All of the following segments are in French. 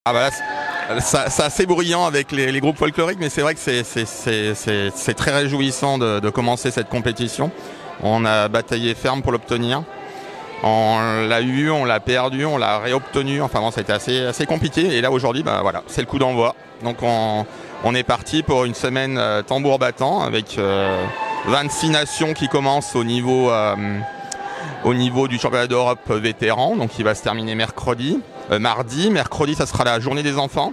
Ah bah là, c'est assez bruyant avec les groupes folkloriques, mais c'est vrai que c'est très réjouissant de commencer cette compétition. On a bataillé ferme pour l'obtenir. On l'a eu, on l'a perdu, on l'a réobtenu. Enfin bon, ça a été assez compliqué. Et là aujourd'hui, bah voilà, c'est le coup d'envoi. Donc on est parti pour une semaine tambour battant avec 26 nations qui commencent au niveau du championnat d'Europe vétéran, donc qui va se terminer mardi. Mercredi, ça sera la journée des enfants.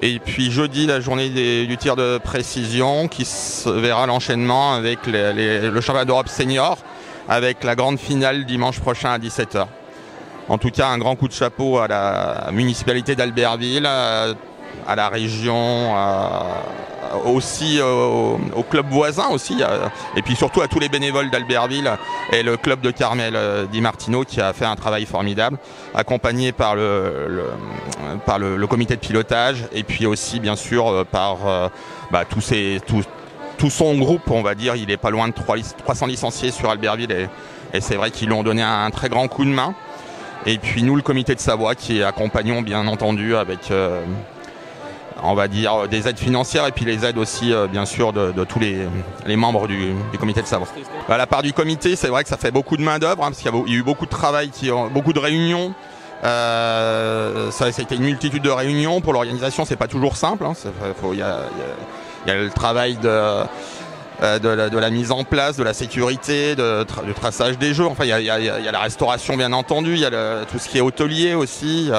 Et puis jeudi, la journée du tir de précision qui se verra l'enchaînement avec le championnat d'Europe senior avec la grande finale dimanche prochain à 17h. En tout cas, un grand coup de chapeau à la municipalité d'Albertville, à la région, aussi au club voisin aussi, et puis surtout à tous les bénévoles d'Albertville et le club de Carmel Di Martino qui a fait un travail formidable, accompagné par le comité de pilotage et puis aussi bien sûr par tout son groupe, on va dire. Il est pas loin de 300 licenciés sur Albertville et c'est vrai qu'ils lui ont donné un très grand coup de main. Et puis nous, le comité de Savoie, qui accompagnons bien entendu avec on va dire des aides financières et puis les aides aussi bien sûr de tous les membres du comité de Savoie. À la part du comité, c'est vrai que ça fait beaucoup de main d'œuvre, parce qu'il y a eu beaucoup de travail, beaucoup de réunions. Ça a été une multitude de réunions. Pour l'organisation, c'est pas toujours simple. Il y a le travail de la mise en place, de la sécurité, du traçage des jeux. Enfin, il y a la restauration bien entendu, il y a tout ce qui est hôtelier aussi.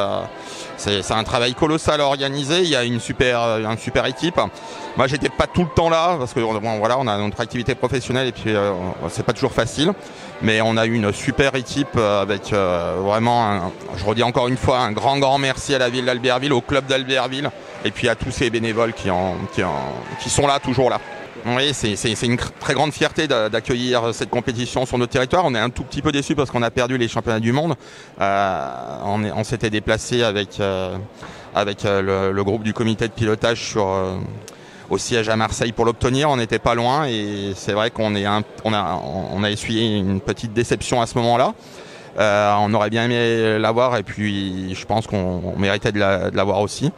C'est un travail colossal à organiser. Il y a une super équipe. Moi, j'étais pas tout le temps là parce que voilà, on a notre activité professionnelle et puis c'est pas toujours facile. Mais on a eu une super équipe avec vraiment, je redis encore une fois, un grand merci à la ville d'Albertville, au club d'Albertville et puis à tous ces bénévoles qui sont là, toujours là. Oui, c'est une très grande fierté d'accueillir cette compétition sur notre territoire. On est un tout petit peu déçus parce qu'on a perdu les championnats du monde. On s'était déplacé avec le groupe du comité de pilotage au siège à Marseille pour l'obtenir. On n'était pas loin et c'est vrai qu'on a essuyé une petite déception à ce moment-là. On aurait bien aimé l'avoir et puis je pense qu'on méritait de l'avoir aussi.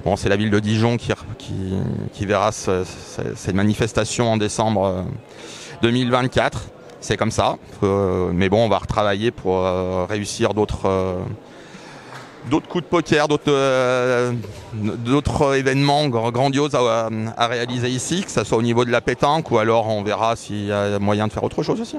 Bon, c'est la ville de Dijon qui verra cette manifestation en décembre 2024. C'est comme ça. Mais bon, on va retravailler pour réussir d'autres coups de poker, d'autres événements grandioses à réaliser ici, que ce soit au niveau de la pétanque ou alors on verra s'il y a moyen de faire autre chose aussi.